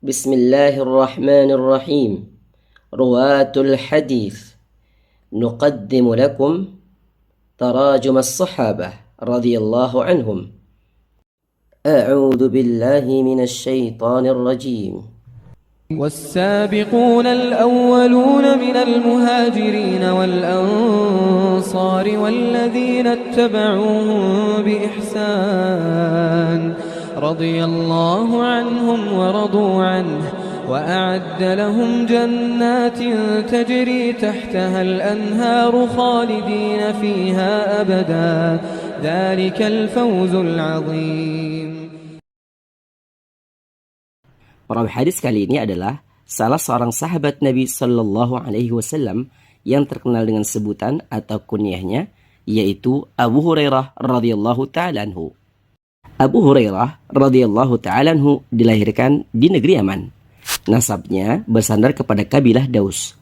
بسم الله الرحمن الرحيم. رواة الحديث، نقدم لكم تراجم الصحابة رضي الله عنهم. أعوذ بالله من الشيطان الرجيم. والسابقون الأولون من المهاجرين والأنصار والذين اتبعوهم بإحسان رضي الله عنهم ورضوا عنه وأعد لهم جنات تجري تحتها الأنهار خالدين فيها أبدا ذلك الفوز العظيم. Perawi hadis kali ini adalah salah seorang sahabat Nabi Shallallahu Alaihi Wasallam yang terkenal dengan sebutan atau kunyahnya, yaitu Abu Hurairah radhiyallahu taala anhu. Abu Hurairah radhiyallahu taala anhu dilahirkan di negeri Yaman. Nasabnya bersandar kepada kabilah Daus,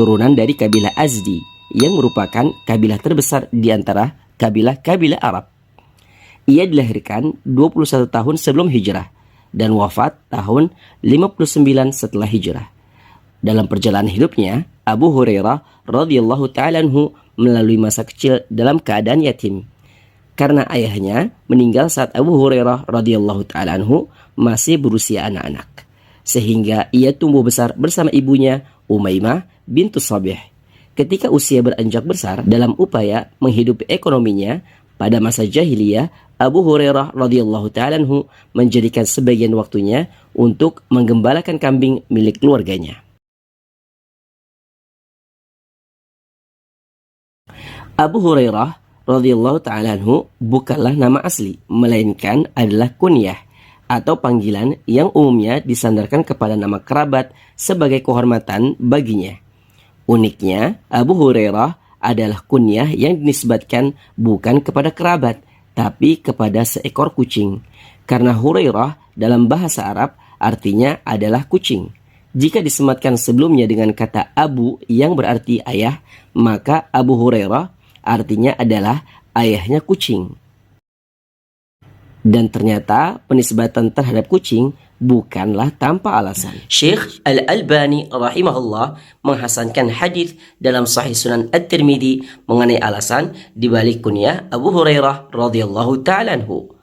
turunan dari kabilah Azdi yang merupakan kabilah terbesar di antara kabilah-kabilah Arab. Ia dilahirkan 21 tahun sebelum hijrah dan wafat tahun 59 setelah hijrah. Dalam perjalanan hidupnya, Abu Hurairah radhiyallahu ta'ala anhu melalui masa kecil dalam keadaan yatim. Karena ayahnya meninggal saat Abu Hurairah radhiyallahu ta'ala anhu masih berusia anak-anak. Sehingga ia tumbuh besar bersama ibunya Umaymah bintu Sabih. Ketika usia beranjak besar dalam upaya menghidupi ekonominya, pada masa jahiliyah, Abu Hurairah radhiyallahu ta'ala anhu menjadikan sebagian waktunya untuk menggembalakan kambing milik keluarganya. Abu Hurairah radhiyallahu ta'ala anhu bukanlah nama asli, melainkan adalah kunyah atau panggilan yang umumnya disandarkan kepada nama kerabat sebagai kehormatan baginya. Uniknya, Abu Hurairah adalah kunyah yang dinisbatkan bukan kepada kerabat, tapi kepada seekor kucing. Karena Hurairah dalam bahasa Arab artinya adalah kucing. Jika disematkan sebelumnya dengan kata Abu yang berarti ayah, maka Abu Hurairah artinya adalah ayahnya kucing. Dan ternyata penisbatan terhadap kucing bukanlah tanpa alasan. Syekh Al-Albani rahimahullah menghasankan hadis dalam Sahih Sunan At-Tirmidzi mengenai alasan dibalik kunyah Abu Hurairah radhiyallahu ta'ala anhu.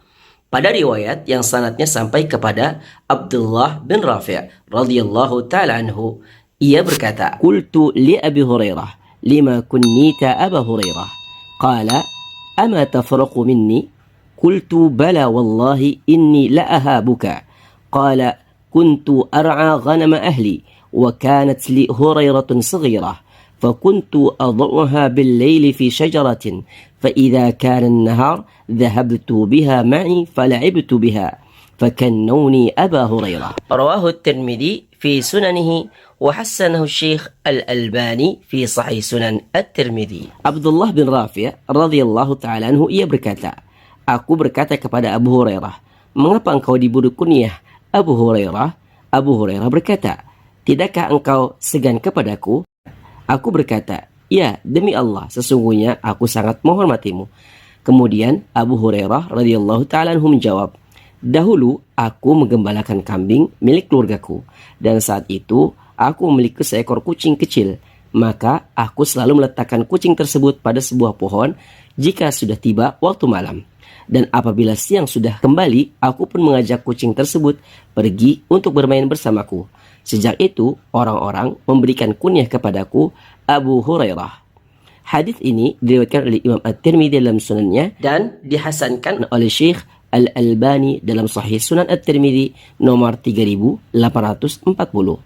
Pada riwayat yang sanadnya sampai kepada Abdullah bin Rafi' radhiyallahu ta'ala anhu, ia berkata, "Qultu li Abi Hurairah, lima kunnita Aba Hurairah?" Qala, "Ama tafraqu minni?" Qultu, "Bala wallahi inni la ahabuka." قال كنت أرعى غنم أهلي وكانت لي هريرة صغيرة فكنت أضعها بالليل في شجرة فإذا كان النهار ذهبت بها معي فلعبت بها فكنوني أبا هريرة. رواه الترمذي في سننه وحسنه الشيخ الألباني في صحيح سنن الترمذي. عبد الله bin Rafi' radhiyallahu ta'ala anhu ia berkata, "Aku berkata kepada Abu Hurairah, mengapa engkau diberi kunyah Abu Hurairah?" Abu Hurairah berkata, "Tidakkah engkau segan kepadaku?" Aku berkata, "Ya, demi Allah, sesungguhnya aku sangat menghormatimu." Kemudian Abu Hurairah radhiyallahu ta'ala anhu menjawab, "Dahulu aku menggembalakan kambing milik keluargaku, dan saat itu aku memiliki seekor kucing kecil. Maka aku selalu meletakkan kucing tersebut pada sebuah pohon jika sudah tiba waktu malam. Dan apabila siang sudah kembali, aku pun mengajak kucing tersebut pergi untuk bermain bersamaku. Sejak itu, orang-orang memberikan kunyah kepadaku Abu Hurairah." Hadis ini diriwayatkan oleh Imam At-Tirmidzi dalam sunannya dan dihasankan oleh Syekh Al-Albani dalam Sahih Sunan At-Tirmidzi nomor 3840.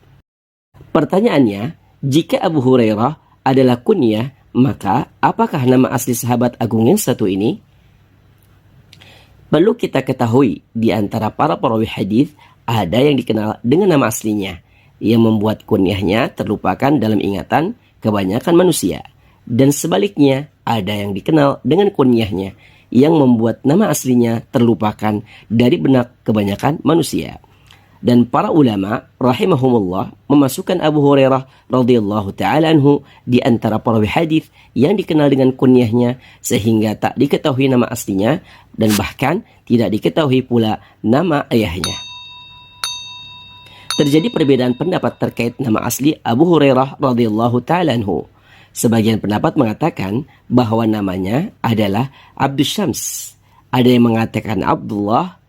Pertanyaannya, jika Abu Hurairah adalah kunyah, maka apakah nama asli sahabat agung yang satu ini? Perlu kita ketahui, di antara para perawi hadis ada yang dikenal dengan nama aslinya, yang membuat kunyahnya terlupakan dalam ingatan kebanyakan manusia. Dan sebaliknya, ada yang dikenal dengan kunyahnya, yang membuat nama aslinya terlupakan dari benak kebanyakan manusia. Dan para ulama rahimahumullah memasukkan Abu Hurairah radhiyallahu ta'ala anhu di antara perawi hadis yang dikenal dengan kunyahnya, sehingga tak diketahui nama aslinya dan bahkan tidak diketahui pula nama ayahnya. Terjadi perbedaan pendapat terkait nama asli Abu Hurairah radhiyallahu ta'ala anhu. Sebagian pendapat mengatakan bahwa namanya adalah Abdus Syams. Ada yang mengatakan Abdullah,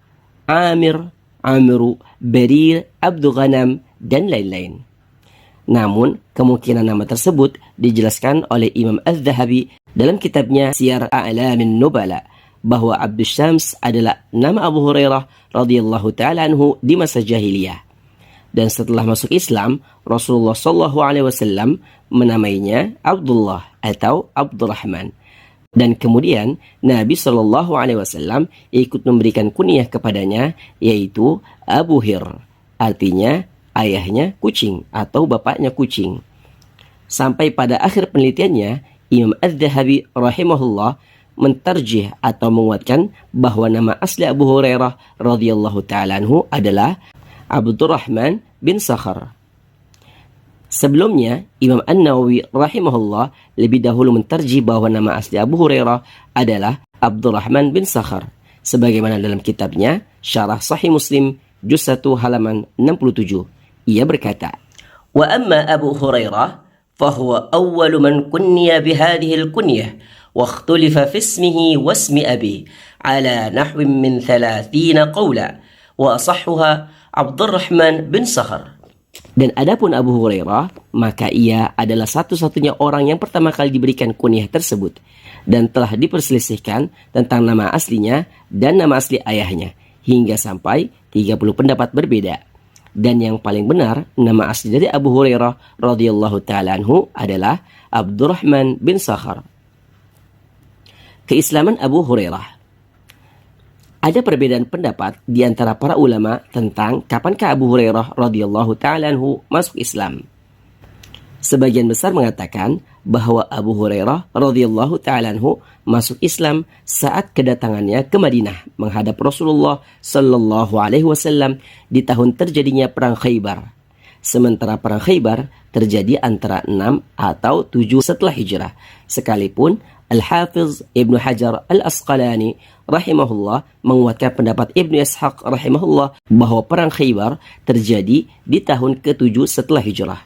Amir, Amru, Barir, Abdul Ghanam, dan lain-lain. Namun, kemungkinan nama tersebut dijelaskan oleh Imam Az-Zahabi dalam kitabnya Siyar A'lamin Nubala bahwa Abdus Syams adalah nama Abu Hurairah radhiyallahu ta'ala anhu di masa jahiliyah. Dan setelah masuk Islam, Rasulullah SAW menamainya Abdullah atau Abdurrahman. Dan kemudian Nabi SAW ikut memberikan kunyah kepadanya, yaitu Abu Hir, artinya ayahnya kucing atau bapaknya kucing. Sampai pada akhir penelitiannya, Imam Az-Zahabi rahimahullah mentarjih atau menguatkan bahwa nama asli Abu Hurairah radhiyallahu ta'ala anhu adalah Abdurrahman bin Sakhar. Sebelumnya, Imam An-Nawawi rahimahullah lebih dahulu mentarjih bahwa nama asli Abu Hurairah adalah Abdurrahman bin Sakhar, sebagaimana dalam kitabnya Syarah Sahih Muslim juz 1 halaman 67. Ia berkata, "Wa amma Abu Hurairah fahuwa awwalu man kunniya bihadhihi al-kunyah wa ikhtulifa fi ismihi wa ismi abi ala nahwin min 30 qawla wa asahhuha Abdurrahman bin Sakhar." Dan adapun Abu Hurairah, maka ia adalah satu-satunya orang yang pertama kali diberikan kunyah tersebut, dan telah diperselisihkan tentang nama aslinya dan nama asli ayahnya hingga sampai 30 pendapat berbeda. Dan yang paling benar, nama asli dari Abu Hurairah radhiyallahu ta'ala anhu adalah Abdurrahman bin Sakhar. Keislaman Abu Hurairah. Ada perbedaan pendapat di antara para ulama tentang kapankah Abu Hurairah radhiyallahu ta'ala anhu masuk Islam. Sebagian besar mengatakan bahwa Abu Hurairah radhiyallahu ta'ala anhu masuk Islam saat kedatangannya ke Madinah menghadap Rasulullah sallallahu alaihi wasallam di tahun terjadinya perang Khaybar. Sementara perang Khaybar terjadi antara 6 atau 7 setelah hijrah, sekalipun Al-Hafiz Ibnu Hajar Al-Asqalani rahimahullah menguatkan pendapat Ibnu Ishaq rahimahullah bahwa perang Khaybar terjadi di tahun ke-7 setelah hijrah.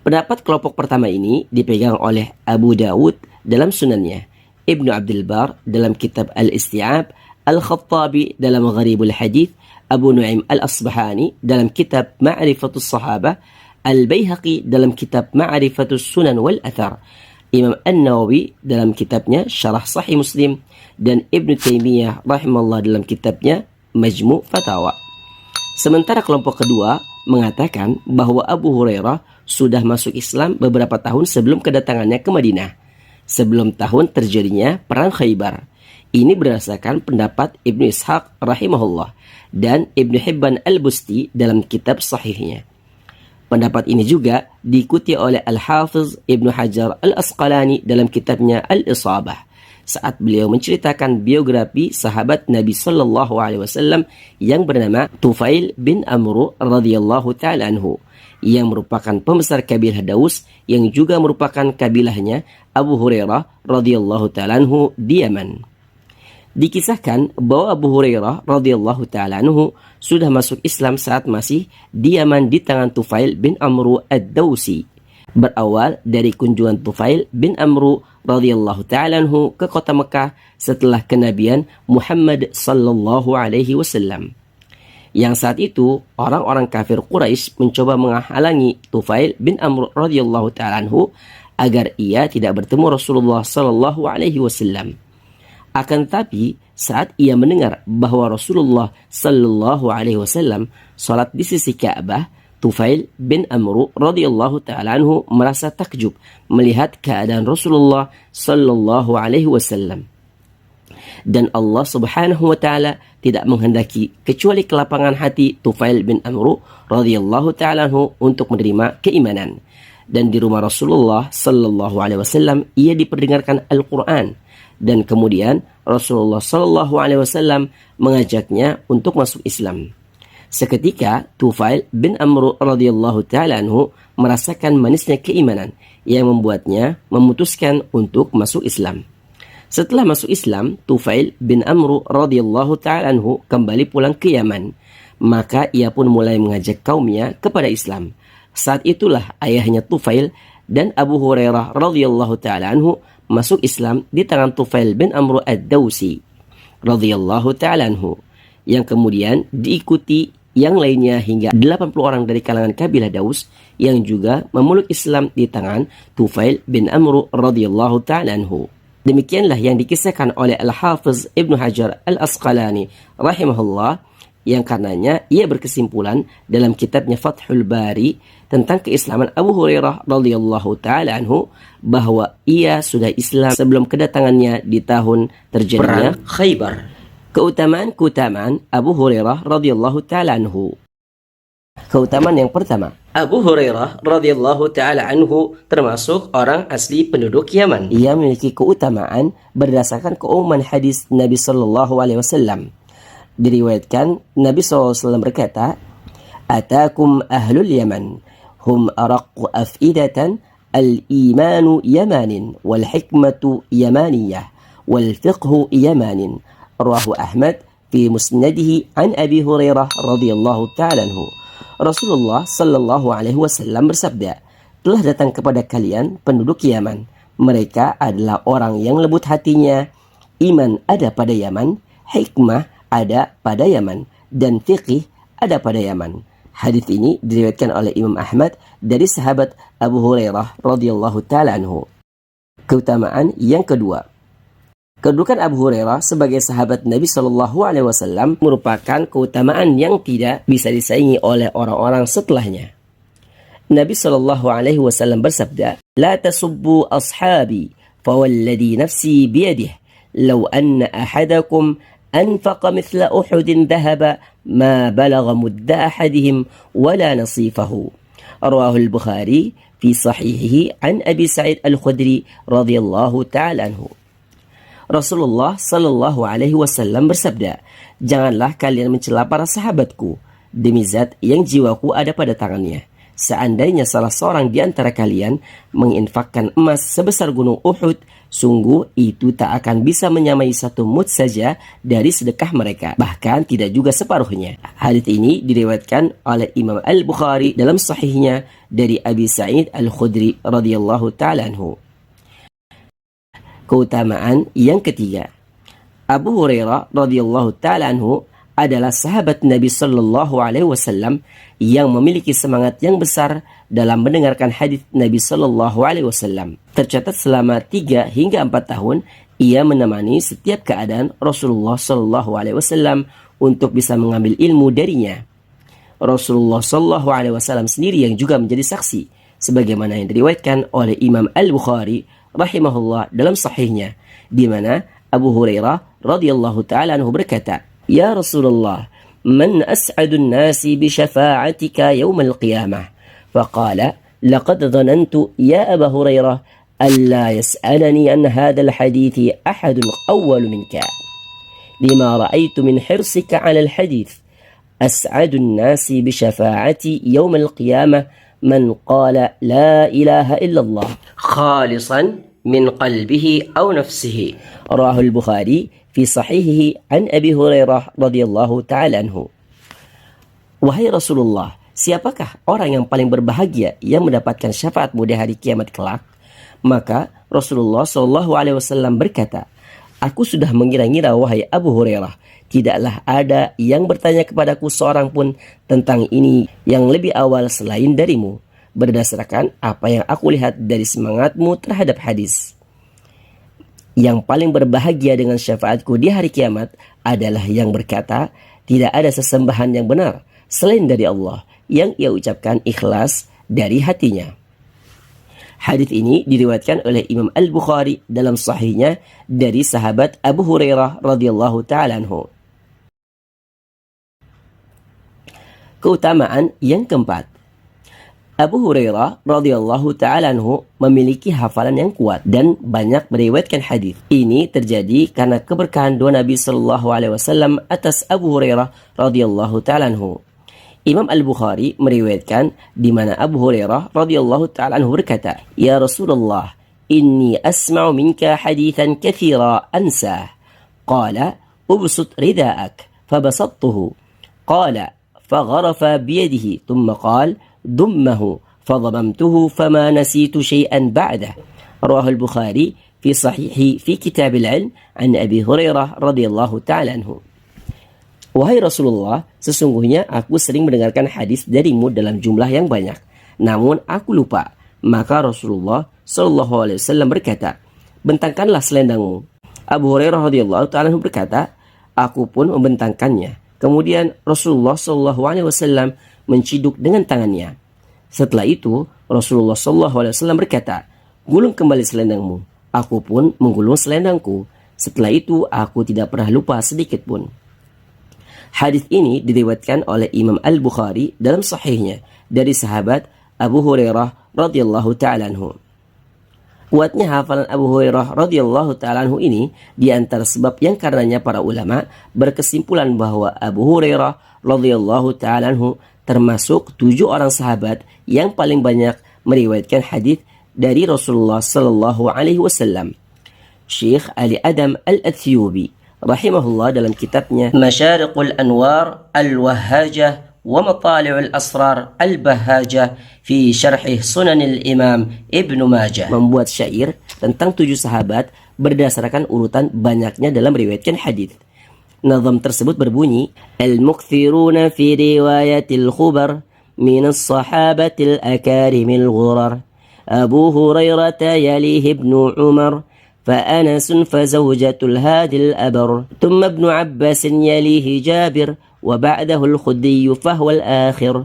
Pendapat kelompok pertama ini dipegang oleh Abu Dawud dalam sunannya, Ibnu Abdul Bar dalam kitab Al-Isti'ab, Al-Khattabi dalam Gharibul Hadith, Abu Nu'aim Al-Asbahani dalam kitab Ma'rifatus Sahabah, Al-Baihaqi dalam kitab Ma'rifatus Sunan wal Athar, Imam An-Nawawi dalam kitabnya Syarah Sahih Muslim, dan Ibn Taimiyah rahimahullah dalam kitabnya Majmu' Fatawa. Sementara kelompok kedua mengatakan bahwa Abu Hurairah sudah masuk Islam beberapa tahun sebelum kedatangannya ke Madinah, sebelum tahun terjadinya perang Khaybar. Ini berdasarkan pendapat Ibnu Ishaq rahimahullah dan Ibnu Hibban Al-Busti dalam kitab sahihnya. Pendapat ini juga diikuti oleh Al-Hafiz Ibnu Hajar Al-Asqalani dalam kitabnya Al-Isabah saat beliau menceritakan biografi sahabat Nabi sallallahu alaihi wasallam yang bernama Tufail bin Amru radhiyallahu ta'ala anhu, yang merupakan pembesar kabilah Daus yang juga merupakan kabilahnya Abu Hurairah radhiyallahu ta'ala anhu di Yaman. Dikisahkan bahwa Abu Hurairah radhiyallahu ta'ala anhu sudah masuk Islam saat masih di Yaman di tangan Tufail bin Amru Ad-Dawsi. Berawal dari kunjungan Tufail bin Amru radhiyallahu ta'ala anhu ke kota Mekah setelah kenabian Muhammad sallallahu alaihi wasallam. Yang saat itu orang-orang kafir Quraisy mencoba menghalangi Tufail bin Amru radhiyallahu ta'ala anhu agar ia tidak bertemu Rasulullah sallallahu alaihi wasallam. Akan tetapi saat ia mendengar bahwa Rasulullah sallallahu alaihi wasallam salat di sisi Ka'bah, Tufail bin Amru radhiyallahu ta'ala anhu merasa takjub melihat keadaan Rasulullah sallallahu alaihi wasallam. Dan Allah Subhanahu wa taala tidak menghendaki kecuali kelapangan hati Tufail bin Amru radhiyallahu ta'ala anhu untuk menerima keimanan. Dan di rumah Rasulullah sallallahu alaihi wasallam ia diperdengarkan Al-Qur'an. Dan kemudian Rasulullah sallallahu alaihi wasallam mengajaknya untuk masuk Islam. Seketika Tufail bin Amru radhiyallahu ta'ala anhu merasakan manisnya keimanan yang membuatnya memutuskan untuk masuk Islam. Setelah masuk Islam, Tufail bin Amru radhiyallahu ta'ala anhu kembali pulang ke Yaman, Maka ia pun mulai mengajak kaumnya kepada Islam. Saat itulah ayahnya Tufail dan Abu Hurairah radhiyallahu taala anhu masuk Islam di tangan Tufail bin Amr ad-Dawsi radhiyallahu taala anhu, yang kemudian diikuti yang lainnya hingga 80 orang dari kalangan kabilah Daus yang juga memeluk Islam di tangan Tufail bin Amr radhiyallahu taala anhu. Demikianlah yang dikisahkan oleh Al-Hafiz Ibnu Hajar Al-Asqalani rahimahullah, yang karenanya ia berkesimpulan dalam kitabnya Fathul Bari tentang keislaman Abu Hurairah radhiyallahu taala anhu bahwa ia sudah Islam sebelum kedatangannya di tahun terjadinya Perang Khaybar. Keutamaan Abu Hurairah radhiyallahu taala anhu. Keutamaan yang pertama, Abu Hurairah radhiyallahu taala anhu termasuk orang asli penduduk Yaman. Ia memiliki keutamaan berdasarkan keumuman hadis Nabi sallallahu alaihi wasallam. Diriwayatkan Nabi sallallahu alaihi wasallam berkata, "Atakum ahlul Yaman, hum araqqu afidatan, al-imanu yamanin, wal hikmatu yamaniyah, wal fiqhu yamanin." Rawahu Ahmad fi musnadihi an Abi Hurairah radhiyallahu ta'ala anhu. Rasulullah sallallahu alaihi wasallam bersabda, "Telah datang kepada kalian penduduk Yaman. Mereka adalah orang yang lembut hatinya. Iman ada pada Yaman, hikmah ada pada Yaman, dan fiqih ada pada Yaman." Hadis ini diriwayatkan oleh Imam Ahmad dari sahabat Abu Hurairah radhiyallahu ta'ala anhu. Keutamaan yang kedua, kedudukan Abu Hurairah sebagai sahabat Nabi sallallahu alaihi wasallam merupakan keutamaan yang tidak bisa disaingi oleh orang-orang setelahnya. Nabi sallallahu alaihi wasallam bersabda, "La tasubbu ashabi, fawalladhi nafsi biyadihi, law anna ahadakum anfaqa mithla Uhudin dhahaba ma balagha mudda ahadihim wala nasifahu." Rawahu al-Bukhari fi sahihihi an Abi Sa'id al-Khudri radhiyallahu ta'ala anhu. Rasulullah sallallahu alaihi wasallam bersabda, "Janganlah kalian mencela para sahabatku, demi zat yang jiwaku ada pada tangannya. Seandainya salah seorang di antara kalian menginfakkan emas sebesar gunung Uhud, sungguh itu tak akan bisa menyamai satu mud saja dari sedekah mereka, bahkan tidak juga separuhnya." Hadits ini diriwayatkan oleh Imam Al-Bukhari dalam sahihnya dari Abi Sa'id Al-Khudri radhiyallahu ta'ala anhu. Keutamaan yang ketiga, Abu Hurairah radhiyallahu ta'ala anhu adalah sahabat Nabi sallallahu alaihi wasallam yang memiliki semangat yang besar dalam mendengarkan hadis Nabi sallallahu alaihi wasallam. Tercatat selama 3 hingga 4 tahun ia menemani setiap keadaan Rasulullah sallallahu alaihi wasallam untuk bisa mengambil ilmu darinya. Rasulullah sallallahu alaihi wasallam sendiri yang juga menjadi saksi, sebagaimana yang diriwayatkan oleh Imam Al-Bukhari rahimahullah dalam sahihnya, di mana Abu Hurairah radhiyallahu ta'ala anhu berkata, "Ya Rasulullah, man as'adun nasi bi syafa'atika yawmal qiyamah?" Faqala, "Laqad dhanantu ya Abu Hurairah alla yas'alani an hadzal hadithi ahadun awwal minka, lima ra'aytu min hirsika 'ala al-hadith. As'adun nasi bi syafa'ati yawmal qiyamah man qala la ilaha illallah khalisan min qalbihi aw nafsihi." Rawahu al-Bukhari fi sahihihi an Abi Hurairah radhiyallahu ta'ala anhu. Wahai Rasulullah, siapakah orang yang paling berbahagia yang mendapatkan syafaatmu di hari kiamat kelak? Maka Rasulullah sallallahu alaihi wasallam berkata, "Aku sudah mengira-ngira wahai Abu Hurairah, tidaklah ada yang bertanya kepadaku seorang pun tentang ini yang lebih awal selain darimu, berdasarkan apa yang aku lihat dari semangatmu terhadap hadis. Yang paling berbahagia dengan syafaatku di hari kiamat adalah yang berkata, tidak ada sesembahan yang benar selain dari Allah, yang ia ucapkan ikhlas dari hatinya." Hadis ini diriwayatkan oleh Imam Al-Bukhari dalam sahihnya dari sahabat Abu Hurairah radhiyallahu ta'ala anhu. Keutamaan yang keempat, Abu Hurairah radhiyallahu ta'ala anhu memiliki hafalan yang kuat dan banyak meriwayatkan hadis. Ini terjadi karena keberkahan doa Nabi sallallahu alaihi wasallam atas Abu Hurairah radhiyallahu ta'ala anhu. Imam Al-Bukhari meriwayatkan di mana Abu Hurairah radhiyallahu ta'ala anhu berkata, "Ya Rasulullah, inni asma'u minka hadithan katsira ansah." Qala, "Ubsut rida'ak." Fabasattuhu. Qala, فغرف بيده ثم قال ضمه فضممته فما نسيت شيئا بعده. رواه البخاري في صحيحه في كتاب العلم عن أبي هريرة رضي الله تعالى عنه. Wahai Rasulullah, sesungguhnya aku sering mendengarkan hadis darimu dalam jumlah yang banyak, namun aku lupa. Maka Rasulullah Shallallahu Alaihi Wasallam berkata, bentangkanlah selendangmu. Abu Hurairah radhiyallahu ta'ala berkata, aku pun membentangkannya. Kemudian Rasulullah Shallallahu Alaihi Wasallam menciduk dengan tangannya. Setelah itu Rasulullah Shallallahu Alaihi Wasallam berkata, gulung kembali selendangmu. Aku pun menggulung selendangku. Setelah itu aku tidak pernah lupa sedikit pun. Hadis ini diriwayatkan oleh Imam Al-Bukhari dalam sahihnya dari sahabat Abu Hurairah radhiyallahu ta'ala anhu. Kuatnya hafalan Abu Hurairah radhiyallahu ta'ala anhu ini di antara sebab yang karenanya para ulama berkesimpulan bahwa Abu Hurairah radhiyallahu ta'ala anhu termasuk 7 orang sahabat yang paling banyak meriwayatkan hadis dari Rasulullah sallallahu alaihi wasallam. Syekh Ali Adam Al-Athiyubi rahimahullah dalam kitabnya Masyariqul Anwar Al-Wahhajah wa Matali'ul Asrar Al-Bahhajah fi Syarhih Sunanil Imam Ibnu Majah membuat syair tentang 7 sahabat berdasarkan urutan banyaknya dalam meriwayatkan hadis. Nazam tersebut berbunyi, Al-Mukthiruna fi riwayatil khubar minas sahabatil akarimil ghurar Abu Hurairah yalihi Ibnu Umar فأنس فزوجة الهادي الأبر ثم ابن عباس يليه جابر وبعده الخدي فهو الآخر.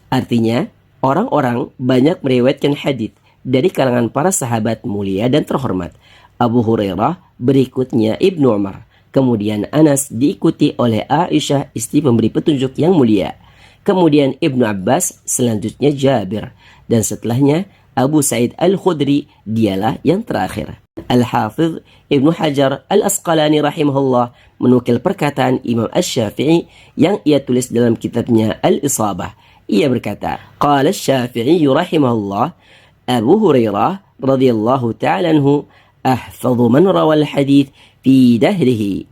Artinya, orang-orang banyak meriwayatkan hadis dari kalangan para sahabat mulia dan terhormat. Abu Hurairah, berikutnya Ibnu Umar, kemudian Anas diikuti oleh Aisyah istri pemberi petunjuk yang mulia, kemudian Ibnu Abbas, selanjutnya Jabir, dan setelahnya Abu Sa'id Al-Khudri, dialah yang terakhir. Al-Hafidh Ibnu Hajar Al-Asqalani rahimahullah menukil perkataan Imam Asy-Syafi'i yang ia tulis dalam kitabnya Al-Isabah. Ia berkata, Qala Asy-Syafi'i rahimahullah, Abu Hurairah radhiyallahu ta'ala anhu ahfadhu man rawal hadith fi dahrihi.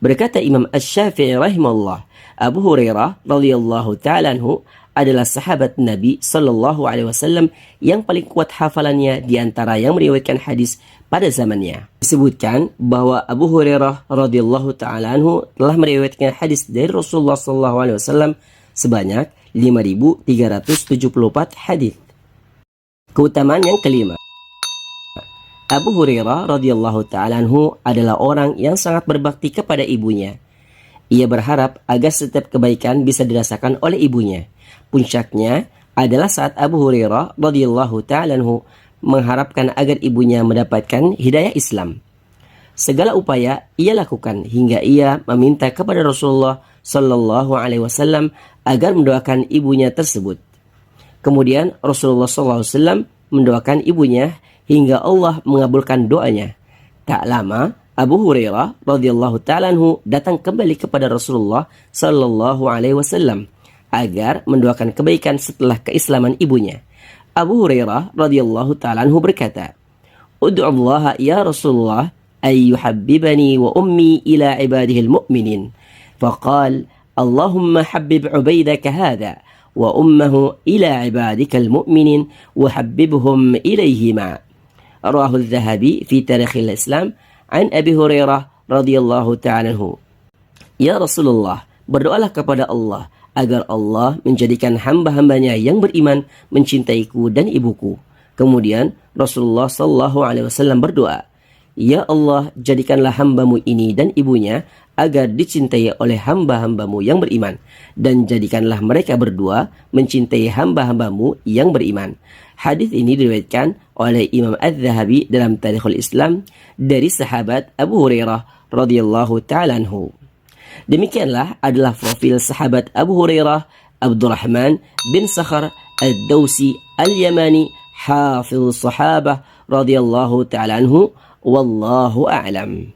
Berkata Imam Asy-Syafi'i rahimahullah, Abu Hurairah radhiyallahu ta'ala anhu adalah sahabat Nabi Sallallahu Alaihi Wasallam yang paling kuat hafalannya di antara yang meriwayatkan hadis pada zamannya. Disebutkan bahwa Abu Hurairah radhiyallahu ta'ala anhu telah meriwayatkan hadis dari Rasulullah Sallallahu Alaihi Wasallam sebanyak 5.374 hadis. Keutamaan yang kelima, Abu Hurairah radhiyallahu ta'ala anhu adalah orang yang sangat berbakti kepada ibunya. Ia berharap agar setiap kebaikan bisa dirasakan oleh ibunya. Puncaknya adalah saat Abu Hurairah radhiyallahu ta'ala anhu mengharapkan agar ibunya mendapatkan hidayah Islam. Segala upaya ia lakukan hingga ia meminta kepada Rasulullah sallallahu alaihi wasallam agar mendoakan ibunya tersebut. Kemudian Rasulullah sallallahu alaihi wasallam mendoakan ibunya hingga Allah mengabulkan doanya. Tak lama Abu Hurairah radhiyallahu ta'ala anhu datang kembali kepada Rasulullah sallallahu alaihi wasallam agar mendoakan kebaikan setelah keislaman ibunya. Abu Hurairah radhiyallahu ta'ala anhu berkata, Ud'ullaha ya Rasulullah ay yuhabbibani wa ummi ila ibadihil mu'minin. Faqal, Allahumma habbib ubaidaka hadha wa ummahu ila ibadikal mu'minin wa habbibhum ilayhima. Rawahu al-Dhahabi fi Tarikhil Islam an Abi Hurairah radhiyallahu ta'ala anhu. Ya Rasulullah, berdoalah kepada Allah agar Allah menjadikan hamba-hambanya yang beriman mencintaiku dan ibuku. Kemudian Rasulullah sallallahu alaihi wasallam berdoa, Ya Allah, jadikanlah hambamu ini dan ibunya agar dicintai oleh hamba-hambamu yang beriman, dan jadikanlah mereka berdua mencintai hamba-hambamu yang beriman. Hadis ini diriwayatkan oleh Imam Az-Zahabi dalam Tarikhul Islam dari sahabat Abu Hurairah radhiyallahu ta'ala anhu. Demikianlah adalah profil sahabat Abu Hurairah Abdurrahman bin Sakhar Ad-Dawsi Al-Yamani Hafidh Sahabah radhiyallahu ta'ala anhu. Wallahu a'lam.